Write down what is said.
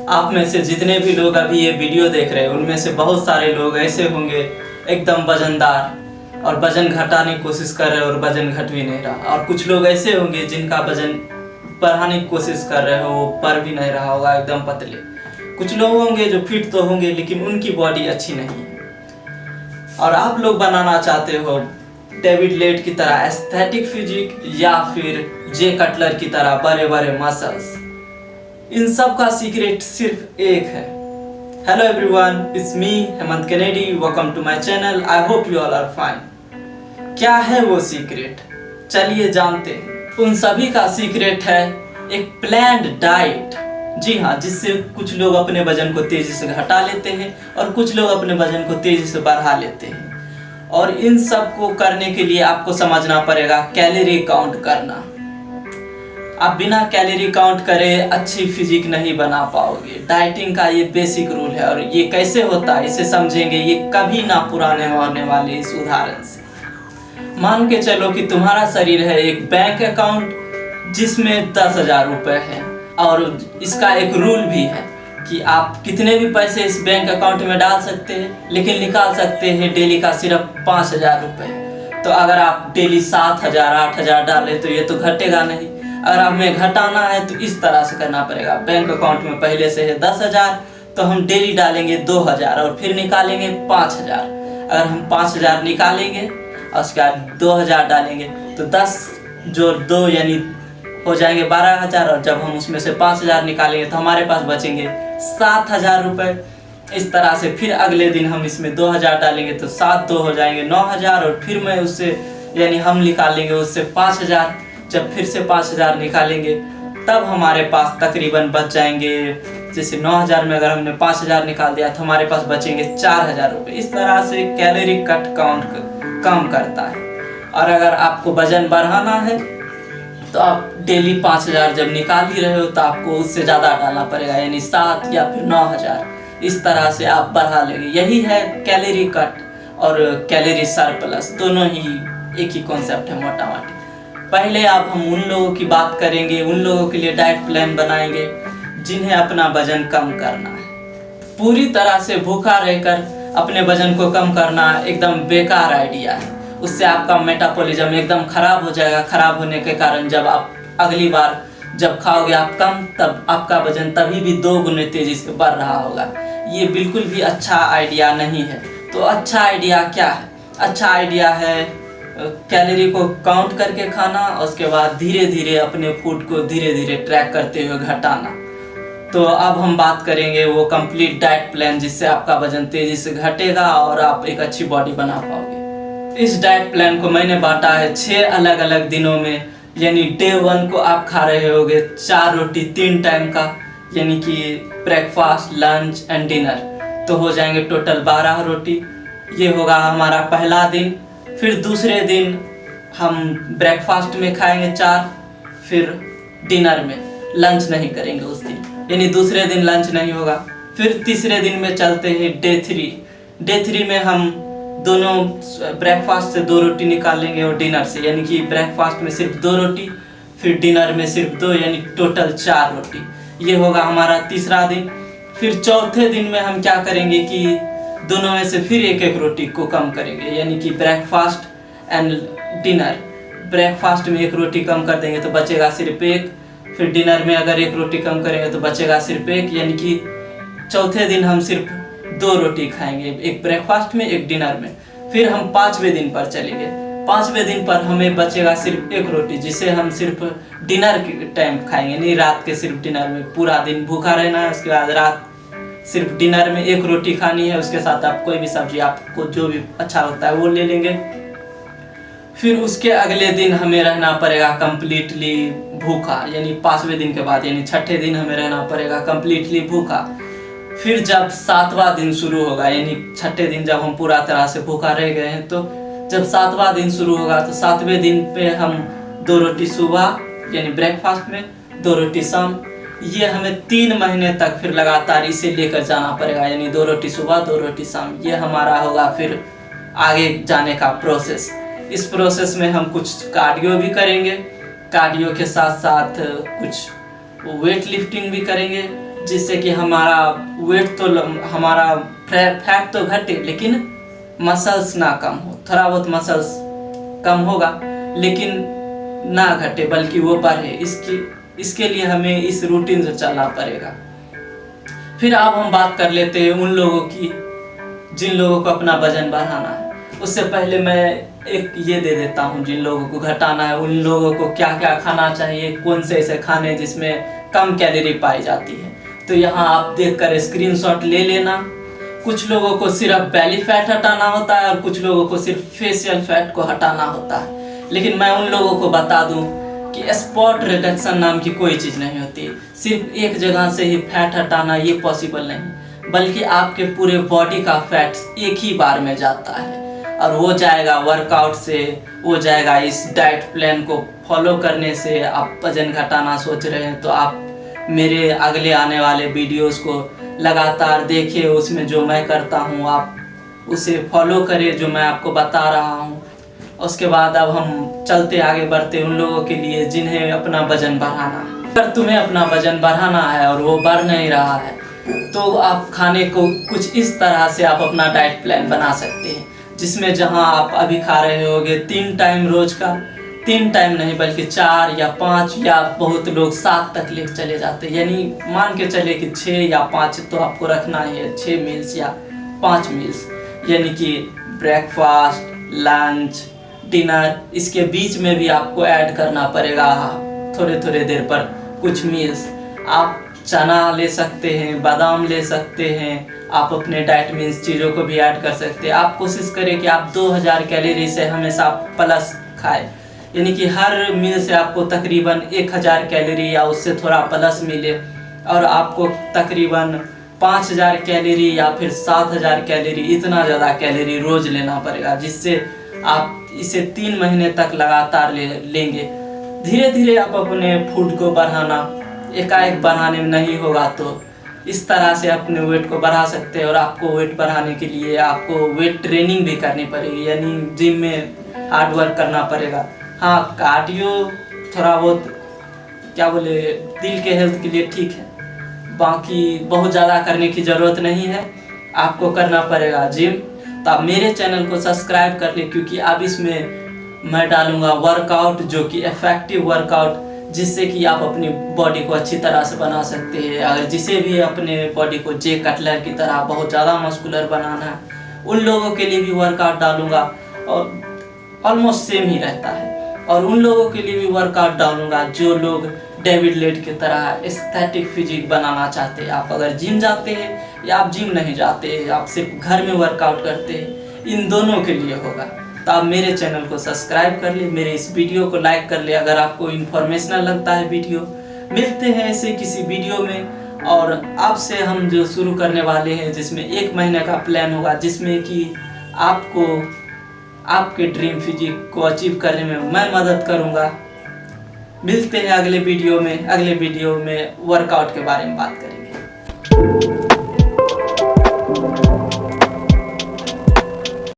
आप में से जितने भी लोग अभी ये वीडियो देख रहे हैं उनमें से बहुत सारे लोग ऐसे होंगे एकदम वजनदार और वजन घटाने की कोशिश कर रहे हो और वजन घट भी नहीं रहा, और कुछ लोग ऐसे होंगे जिनका वजन बढ़ाने की कोशिश कर रहे हो वो बढ़ भी नहीं रहा होगा, एकदम पतले। कुछ लोग होंगे जो फिट तो होंगे लेकिन उनकी बॉडी अच्छी नहीं है। और आप लोग बनाना चाहते हो डेविड लेट की तरह एस्थेटिक फिजिक या फिर जे कटलर की तरह बड़े बड़े मसल्स, इन सब का सीक्रेट सिर्फ एक है। Hello everyone, it's me Hemant Kennedy, welcome to my channel. I hope you all are fine. क्या है वो सीक्रेट, चलिए जानते हैं। उन सभी का सीक्रेट है एक प्लान्ड डाइट। जी हाँ, जिससे कुछ लोग अपने वजन को तेजी से घटा लेते हैं और कुछ लोग अपने वजन को तेजी से बढ़ा लेते हैं। और इन सब को करने के लिए आपको समझना पड़ेगा कैलोरी काउंट करना। आप बिना कैलोरी काउंट करे अच्छी फिजिक नहीं बना पाओगे। डाइटिंग का ये बेसिक रूल है और ये कैसे होता है इसे समझेंगे ये कभी ना पुराने होने वाले इस उदाहरण से। मान के चलो कि तुम्हारा शरीर है एक बैंक अकाउंट जिसमें 10,000 रुपए है, और इसका एक रूल भी है कि आप कितने भी पैसे इस बैंक अकाउंट में डाल सकते हैं लेकिन निकाल सकते हैं डेली का सिर्फ 5,000 रुपए। तो अगर आप डेली 7,000 8,000 डालें तो ये तो घटेगा नहीं। अगर हमें घटाना है तो इस तरह से करना पड़ेगा। बैंक अकाउंट में पहले से है 10,000 तो हम डेली डालेंगे 2,000 और फिर निकालेंगे 5,000। अगर हम 5,000 निकालेंगे और उसके बाद 2,000 डालेंगे तो 10 जोड़ 2 यानी हो जाएंगे 12,000, और जब हम उसमें से 5,000 निकालेंगे तो हमारे पास बचेंगे 7,000 रुपये। इस तरह से फिर अगले दिन हम इसमें 2,000 डालेंगे तो 7 2 हो जाएंगे 9,000, और फिर मैं उससे यानी हम निकालेंगे उससे 5,000। जब फिर से 5,000 निकालेंगे तब हमारे पास तकरीबन बच जाएंगे, जैसे 9,000 में अगर हमने 5,000 निकाल दिया तो हमारे पास बचेंगे 4,000 रुपये। इस तरह से कैलोरी कट काउंट कम करता है। और अगर आपको वजन बढ़ाना है तो आप डेली 5,000 जब निकाल ही रहे हो तो आपको उससे ज़्यादा डालना पड़ेगा, यानी 7 या फिर 9,000। इस तरह से आप बढ़ा लेंगे। यही है कैलोरी कट और कैलोरी सरप्लस, दोनों ही एक ही कॉन्सेप्ट है मोटा मोटी। पहले अब हम उन लोगों की बात करेंगे, उन लोगों के लिए डाइट प्लान बनाएंगे जिन्हें अपना वजन कम करना है। पूरी तरह से भूखा रहकर अपने वजन को कम करना एकदम बेकार आइडिया है। उससे आपका मेटाबॉलिज्म एकदम खराब हो जाएगा। खराब होने के कारण जब आप अगली बार जब खाओगे आप कम, तब आपका वजन तभी भी 2 गुने तेजी से बढ़ रहा होगा। ये बिल्कुल भी अच्छा आइडिया नहीं है। तो अच्छा आइडिया क्या है? अच्छा आइडिया है कैलोरी को काउंट करके खाना, और उसके बाद धीरे धीरे अपने फूड को धीरे धीरे ट्रैक करते हुए घटाना। तो अब हम बात करेंगे वो कंप्लीट डाइट प्लान जिससे आपका वजन तेजी से घटेगा और आप एक अच्छी बॉडी बना पाओगे। इस डाइट प्लान को मैंने बांटा है 6 अलग अलग दिनों में। यानी डे 1 को आप खा रहे होगे 4 रोटी 3 टाइम का, यानी कि ब्रेकफास्ट लंच एंड डिनर, तो हो जाएंगे टोटल 12 रोटी। ये होगा हमारा पहला दिन। फिर दूसरे दिन हम ब्रेकफास्ट में खाएंगे 4, फिर डिनर में, लंच नहीं करेंगे उस दिन, यानी दूसरे दिन लंच नहीं होगा। फिर तीसरे दिन में चलते हैं डे 3। डे 3 में हम दोनों ब्रेकफास्ट से 2 रोटी निकालेंगे और डिनर से, यानी कि ब्रेकफास्ट में सिर्फ 2 रोटी, फिर डिनर में सिर्फ 2, यानी टोटल 4 रोटी। ये होगा हमारा तीसरा दिन। फिर चौथे दिन में हम क्या करेंगे कि दोनों में से फिर एक एक रोटी को कम करेंगे, यानी कि ब्रेकफास्ट एंड डिनर। ब्रेकफास्ट में 1 रोटी कम कर देंगे तो बचेगा सिर्फ 1। फिर डिनर में अगर 1 रोटी कम करेंगे तो बचेगा सिर्फ 1, यानी कि चौथे दिन हम सिर्फ 2 रोटी खाएंगे, एक ब्रेकफास्ट में एक डिनर में। फिर हम 5वें दिन पर चलेंगे। 5वें दिन पर हमें बचेगा सिर्फ 1 रोटी, जिसे हम सिर्फ डिनर के टाइम खाएंगे, नहीं रात के सिर्फ डिनर में। पूरा दिन भूखा रहना है, उसके बाद रात सिर्फ डिनर में 1 रोटी खानी है, उसके साथ आप कोई भी सब्जी आपको जो भी अच्छा लगता है वो ले लेंगे। फिर उसके अगले दिन हमें रहना पड़ेगा कंप्लीटली भूखा, यानी 5वें दिन के बाद, यानी छठे दिन हमें रहना पड़ेगा कंप्लीटली भूखा। फिर जब 7वां दिन शुरू होगा, यानी छठे दिन जब हम पूरा तरह से भूखा रह गए हैं, तो जब 7वां दिन शुरू होगा तो 7वें दिन पे हम 2 रोटी सुबह यानी ब्रेकफास्ट में, 2 रोटी शाम। ये हमें 3 महीने तक फिर लगातार इसे लेकर जाना पड़ेगा, यानी 2 रोटी सुबह 2 रोटी शाम। ये हमारा होगा फिर आगे जाने का प्रोसेस। इस प्रोसेस में हम कुछ कार्डियो भी करेंगे, कार्डियो के साथ साथ कुछ वेट लिफ्टिंग भी करेंगे, जिससे कि हमारा वेट तो हमारा फैट तो घटे लेकिन मसल्स ना कम हो। थोड़ा बहुत मसल्स कम होगा लेकिन ना घटे बल्कि वो बढ़े। इसके लिए हमें इस रूटीन से चलना पड़ेगा। फिर अब हम बात कर लेते हैं उन लोगों की जिन लोगों को अपना वजन बढ़ाना है। उससे पहले मैं एक ये दे देता हूँ, जिन लोगों को घटाना है उन लोगों को क्या क्या खाना चाहिए, कौन से ऐसे खाने जिसमें कम कैलोरी पाई जाती है। तो यहाँ आप देखकर स्क्रीनशॉट ले लेना। कुछ लोगों को सिर्फ बेली फैट हटाना होता है और कुछ लोगों को सिर्फ फेशियल फैट को हटाना होता है। लेकिन मैं उन लोगों को बता दूं कि स्पॉट रिडक्शन नाम की कोई चीज़ नहीं होती। सिर्फ एक जगह से ही फैट हटाना ये पॉसिबल नहीं, बल्कि आपके पूरे बॉडी का फैट एक ही बार में जाता है और वो जाएगा वर्कआउट से, वो जाएगा इस डाइट प्लान को फॉलो करने से। आप वजन घटाना सोच रहे हैं तो आप मेरे अगले आने वाले वीडियोस को लगातार देखिए, उसमें जो मैं करता हूँ आप उसे फॉलो करें जो मैं आपको बता रहा हूँ। उसके बाद अब हम चलते आगे बढ़ते उन लोगों के लिए जिन्हें अपना वजन बढ़ाना है। अगर तुम्हें अपना वजन बढ़ाना है और वो बढ़ नहीं रहा है तो आप खाने को कुछ इस तरह से आप अपना डाइट प्लान बना सकते हैं, जिसमें जहां आप अभी खा रहे होगे 3 टाइम रोज का, 3 टाइम नहीं बल्कि 4 या 5 या बहुत लोग 7 तक ले चले जाते हैं। यानी मान के चले कि 6 या 5 तो आपको रखना ही है, 6 मील्स या 5 मील्स, यानी कि ब्रेकफास्ट, लंच, डिनर, इसके बीच में भी आपको ऐड करना पड़ेगा थोड़े थोड़े देर पर कुछ मील्स। आप चना ले सकते हैं, बादाम ले सकते हैं, आप अपने डाइट में इन चीज़ों को भी ऐड कर सकते हैं। आप कोशिश करें कि आप 2000 कैलोरी से हमेशा प्लस खाएं, यानी कि हर मील से आपको तकरीबन 1000 कैलोरी या उससे थोड़ा प्लस मिले और आपको तकरीबन 5000 कैलोरी या फिर 7000 कैलोरी, इतना ज़्यादा कैलोरी रोज़ लेना पड़ेगा, जिससे आप इसे 3 महीने तक लगातार लेंगे। धीरे धीरे आप अपने फूड को बढ़ाना, एकाएक बढ़ाने में नहीं होगा तो इस तरह से अपने वेट को बढ़ा सकते हैं। और आपको वेट बढ़ाने के लिए आपको वेट ट्रेनिंग भी करनी पड़ेगी, यानी जिम में हार्ड वर्क करना पड़ेगा। हाँ, कार्डियो थोड़ा बहुत क्या बोले दिल के हेल्थ के लिए ठीक है, बाकी बहुत ज़्यादा करने की ज़रूरत नहीं है। आपको करना पड़ेगा जिम। तो आप मेरे चैनल को सब्सक्राइब कर ले, क्योंकि अब इसमें मैं डालूंगा वर्कआउट जो कि इफेक्टिव वर्कआउट, जिससे कि आप अपनी बॉडी को अच्छी तरह से बना सकते हैं। अगर जिसे भी अपने बॉडी को जे कटलर की तरह बहुत ज़्यादा मस्कुलर बनाना है, उन लोगों के लिए भी वर्कआउट डालूंगा और ऑलमोस्ट सेम ही रहता है। और उन लोगों के लिए भी वर्कआउट डालूंगा जो लोग डेविड लेड की तरह एस्थेटिक फिजिक बनाना चाहते हैं। आप अगर जिम जाते हैं या आप जिम नहीं जाते हैं, आप सिर्फ घर में वर्कआउट करते हैं, इन दोनों के लिए होगा। तो आप मेरे चैनल को सब्सक्राइब कर ले, मेरे इस वीडियो को लाइक कर ले अगर आपको इन्फॉर्मेशनल लगता है वीडियो। मिलते हैं ऐसे किसी वीडियो में, और अब से हम जो शुरू करने वाले हैं जिसमें 1 महीने का प्लान होगा, जिसमें कि आपको आपके ड्रीम फिजिक को अचीव करने में मैं मदद करूंगा। मिलते हैं अगले वीडियो में। अगले वीडियो में वर्कआउट के बारे में बात करेंगे।